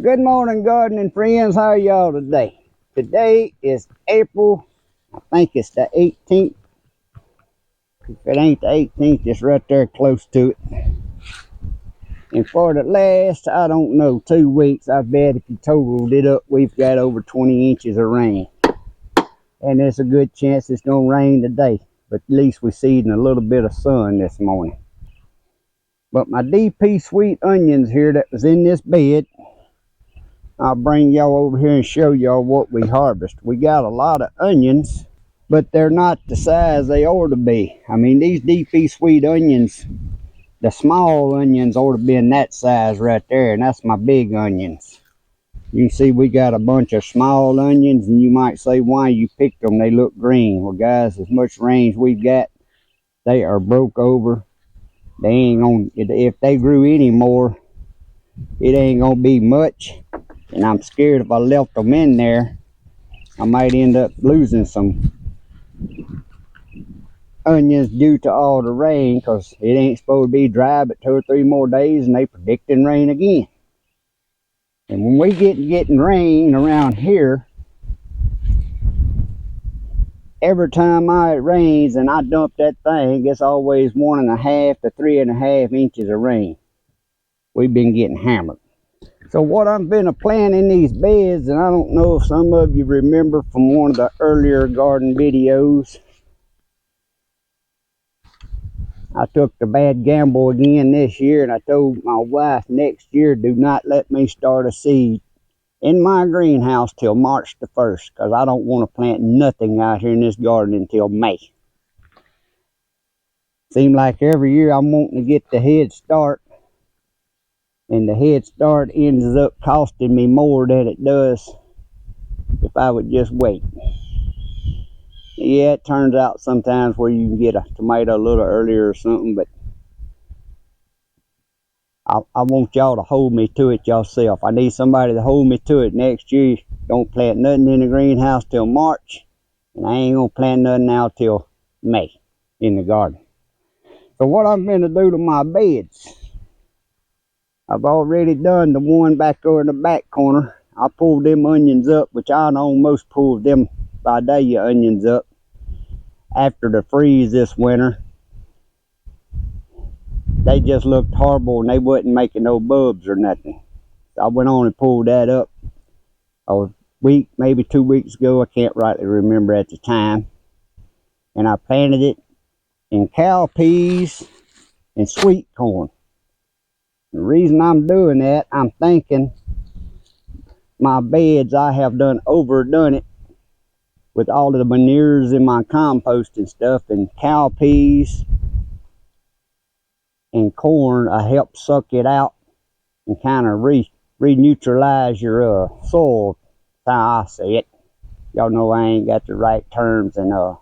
Well, good morning, gardening friends. How are y'all today? Today is April, I think it's the 18th. If it ain't the 18th, it's right there close to it. And for the last, I don't know, 2 weeks, I bet if you totaled it up, we've got over 20 inches of rain. And there's a good chance it's going to rain today. But at least we're seeing a little bit of sun this morning. But my DP sweet onions here that was in this bed, I'll bring y'all over here and show y'all what we harvest. We got a lot of onions, but they're not the size they ought to be. I mean, these DP sweet onions, the small onions ought to be in that size right there, and that's my big onions. You can see we got a bunch of small onions, and you might say, why you picked them? They look green. Well, guys, as much range we've got, they are broke over. They ain't gonna, if they grew any more, it ain't gonna be much. And I'm scared if I left them in there, I might end up losing some onions due to all the rain, because it ain't supposed to be dry but 2 or 3 more days, and they predicting rain again. And when we getting rain around here, every time it rains and I dump that thing, it's always 1.5 to 3.5 inches of rain. We've been getting hammered. So what I've been planting these beds, and I don't know if some of you remember from one of the earlier garden videos, I took the bad gamble again this year, and I told my wife next year, do not let me start a seed in my greenhouse till March the 1st, because I don't want to plant nothing out here in this garden until May. Seems like every year I'm wanting to get the head start, and the head start ends up costing me more than it does if I would just wait. Yeah, it turns out sometimes where you can get a tomato a little earlier or something, but I want y'all to hold me to it yourself. I need somebody to hold me to it next year. Don't plant nothing in the greenhouse till March, and I ain't gonna plant nothing out till May in the garden. So what I'm gonna do to my beds, I've already done the one back over in the back corner. I pulled them onions up, which I almost pulled them Vidalia onions up after the freeze this winter. They just looked horrible, and they wasn't making no bulbs or nothing. I went on and pulled that up a week, maybe 2 weeks ago. I can't rightly remember at the time. And I planted it in cowpeas and sweet corn. The reason I'm doing that, I'm thinking my beds, I have overdone it with all of the manures in my compost and stuff, and cowpeas and corn, I help suck it out and kind of re-neutralize your soil. That's how I say it. Y'all know I ain't got the right terms and on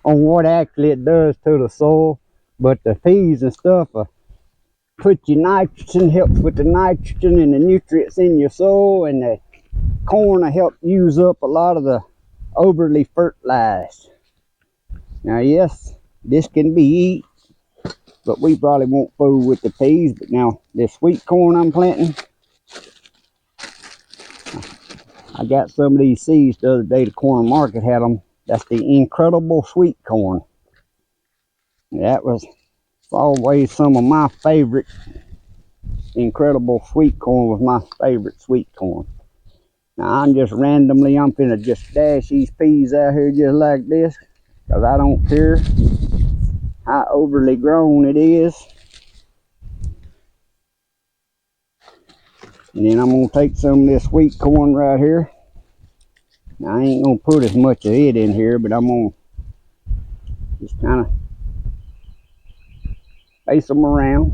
what actually it does to the soil, but the peas and stuff put your nitrogen, helps with the nitrogen and the nutrients in your soil, and the corn will help use up a lot of the overly fertilized. Now yes, this can be eaten, but we probably won't fool with the peas. But now this sweet corn I'm planting, I got some of these seeds the other day. The corn market had them. That's the Incredible Sweet Corn. That was always some of my favorite. Incredible Sweet Corn was my favorite sweet corn. Now I'm finna just dash these peas out here just like this, because I don't care how overly grown it is. And then I'm gonna take some of this sweet corn right here. Now I ain't gonna put as much of it in here, but I'm gonna just kind of space them around.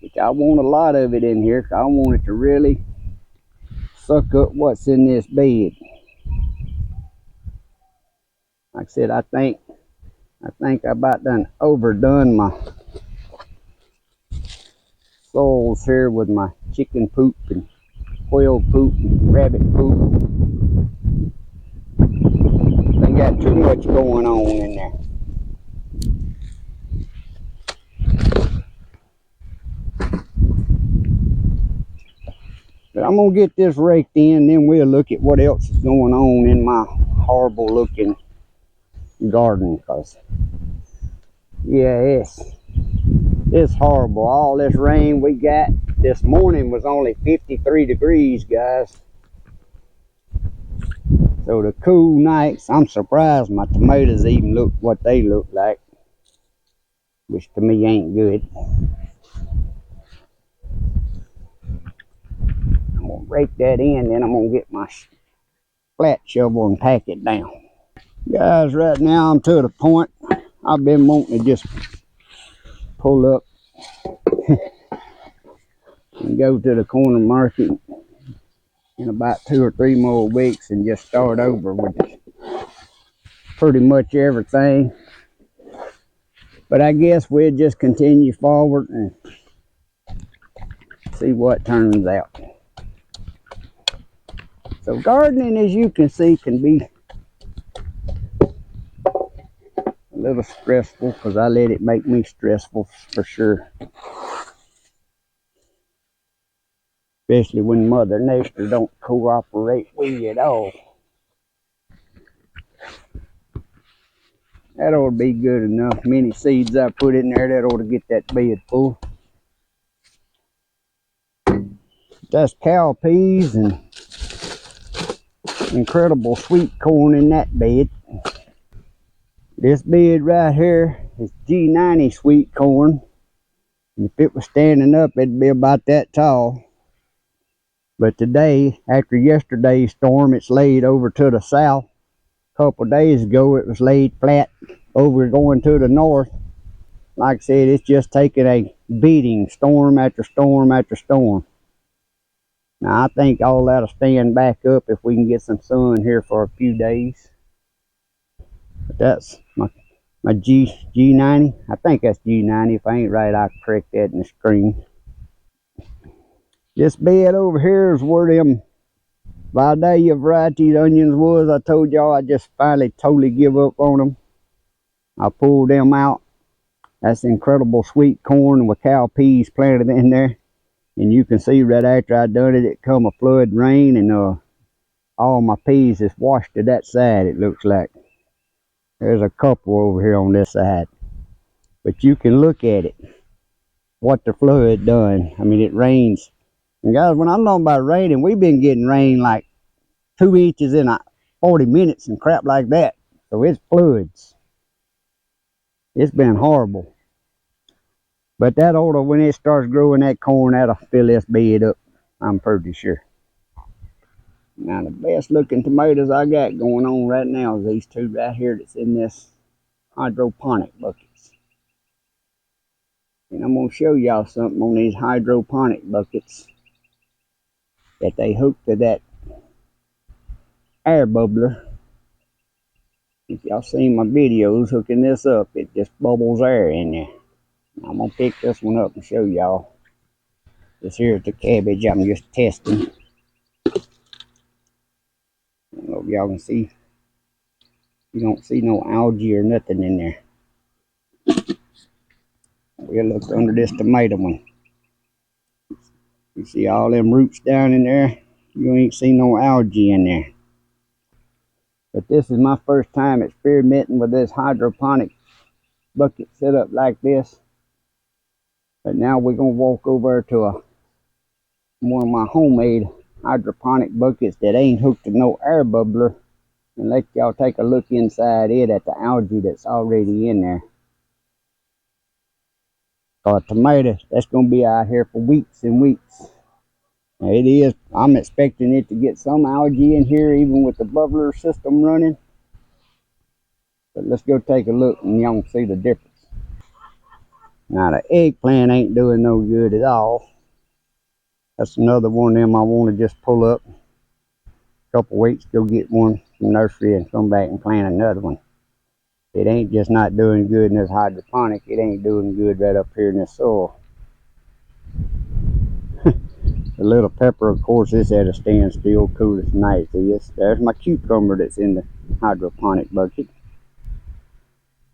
Which I want a lot of it in here, because I want it to really suck up what's in this bed. Like I said, I think I about done overdone my soils here with my chicken poop and quail poop and rabbit poop. They got too much going on in there. I'm gonna get this raked in, then we'll look at what else is going on in my horrible looking garden. Cause yeah, it's horrible. All this rain we got this morning was only 53 degrees, guys. So the cool nights, I'm surprised my tomatoes even look what they look like, which to me ain't good. I'm gonna rake that in, then I'm gonna get my flat shovel and pack it down. Guys, right now I'm to the point I've been wanting to just pull up and go to the corner market in about 2 or 3 more weeks and just start over with pretty much everything. But I guess we'll just continue forward and see what turns out. So gardening, as you can see, can be a little stressful because I let it make me stressful for sure. Especially when Mother Nature don't cooperate with you at all. That ought to be good enough. Many seeds I put in there, that ought to get that bed full. That's cow peas and incredible sweet corn in that bed. This bed right here is G90 Sweet Corn. And if it was standing up, it'd be about that tall. But today, after yesterday's storm, it's laid over to the south. A couple days ago, it was laid flat over going to the north. Like I said, it's just taking a beating, storm after storm after storm. Now, I think all that'll stand back up if we can get some sun here for a few days. But that's my G90. I think that's G90. If I ain't right, I'll correct that in the screen. This bed over here is where them Vidalia variety onions was. I told y'all I just finally totally give up on them. I pulled them out. That's incredible sweet corn with cow peas planted in there. And you can see right after I done it, it come a flood rain and all my peas is washed to that side, it looks like. There's a couple over here on this side. But you can look at it, what the flood done. I mean, it rains. And guys, when I'm talking about raining, we've been getting rain like 2 inches in 40 minutes and crap like that. So it's floods. It's been horrible. But that order, when it starts growing that corn, that'll fill this bed up, I'm pretty sure. Now, the best looking tomatoes I got going on right now is these two right here that's in this hydroponic buckets. And I'm going to show y'all something on these hydroponic buckets that they hook to that air bubbler. If y'all seen my videos hooking this up, it just bubbles air in there. I'm going to pick this one up and show y'all. This here is the cabbage I'm just testing. I don't know if y'all can see. You don't see no algae or nothing in there. We'll look under this tomato one. You see all them roots down in there? You ain't seen no algae in there. But this is my first time experimenting with this hydroponic bucket set up like this. But now we're going to walk over to one of my homemade hydroponic buckets that ain't hooked to no air bubbler and let y'all take a look inside it at the algae that's already in there. For tomatoes, that's going to be out here for weeks and weeks. Now it is, I'm expecting it to get some algae in here even with the bubbler system running. But let's go take a look and y'all can see the difference. Now the eggplant ain't doing no good at all. That's another one of them I want to just pull up. A couple weeks, go get one from nursery and come back and plant another one. It ain't just not doing good in this hydroponic, it ain't doing good right up here in this soil. The little pepper, of course, is at a standstill, cool as night. There's my cucumber that's in the hydroponic bucket.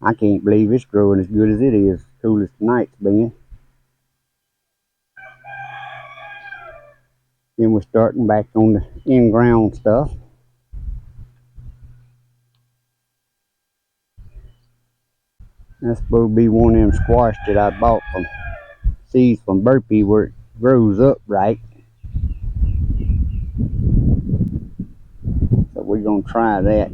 I can't believe it's growing as good as it is, cool as tonight's been. Then we're starting back on the in-ground stuff. That's supposed to be one of them squash that I bought from seeds from Burpee where it grows up right. So we're gonna try that.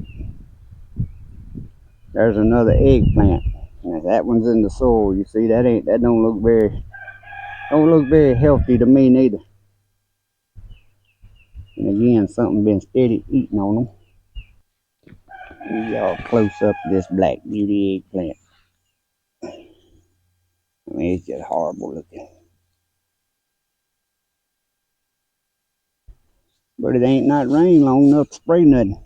There's another eggplant. Now that one's in the soil. You see that don't look very healthy to me neither. And again, something been steady eating on them. Y'all close up to this black beauty eggplant. I mean, it's just horrible looking. But it ain't not rained long enough to spray nothing.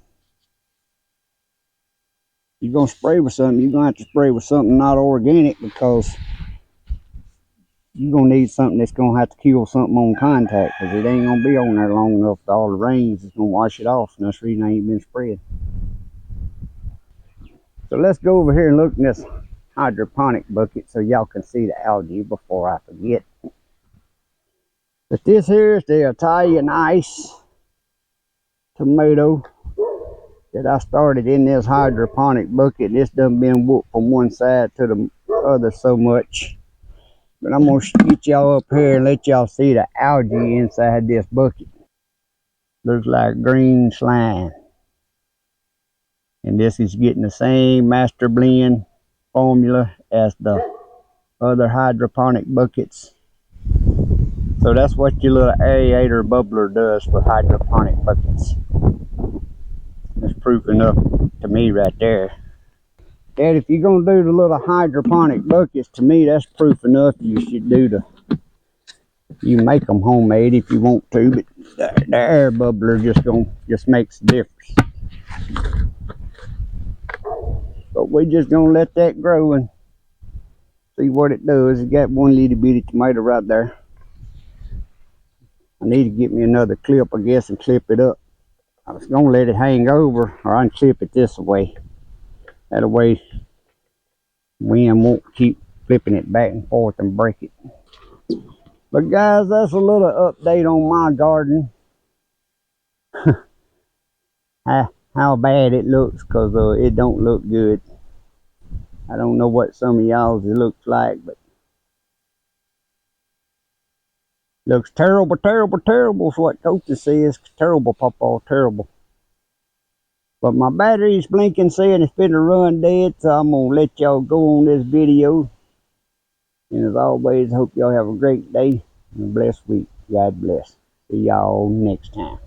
You're gonna spray with something, you're gonna have to spray with something not organic, because you're gonna need something that's gonna have to kill something on contact, because it ain't gonna be on there long enough. All the rains is gonna wash it off, and that's the reason I ain't been spraying. So let's go over here and look in this hydroponic bucket so y'all can see the algae before I forget. But this here is the Italian ice tomato that I started in this hydroponic bucket. This done been whooped from one side to the other so much. But I'm gonna get y'all up here and let y'all see the algae inside this bucket. Looks like green slime. And this is getting the same master blend formula as the other hydroponic buckets. So that's what your little aerator bubbler does for hydroponic buckets. That's proof enough to me right there. And if you're gonna do the little hydroponic buckets, to me that's proof enough you should do you make them homemade if you want to, but the air bubbler just makes a difference. But we're just gonna let that grow and see what it does. It got one little bitty tomato right there. I need to get me another clip, I guess, and clip it up. I was gonna let it hang over, or I can clip it this way. That way, wind won't keep flipping it back and forth and break it. But guys, that's a little update on my garden. How bad it looks, because it don't look good. I don't know what some of y'all's it looks like, but looks terrible, terrible, terrible is what Coach says. Terrible, Papaw, terrible. But my battery's blinking saying it's finna run dead, so I'm gonna let y'all go on this video. And as always, hope y'all have a great day and a blessed week. God bless. See y'all next time.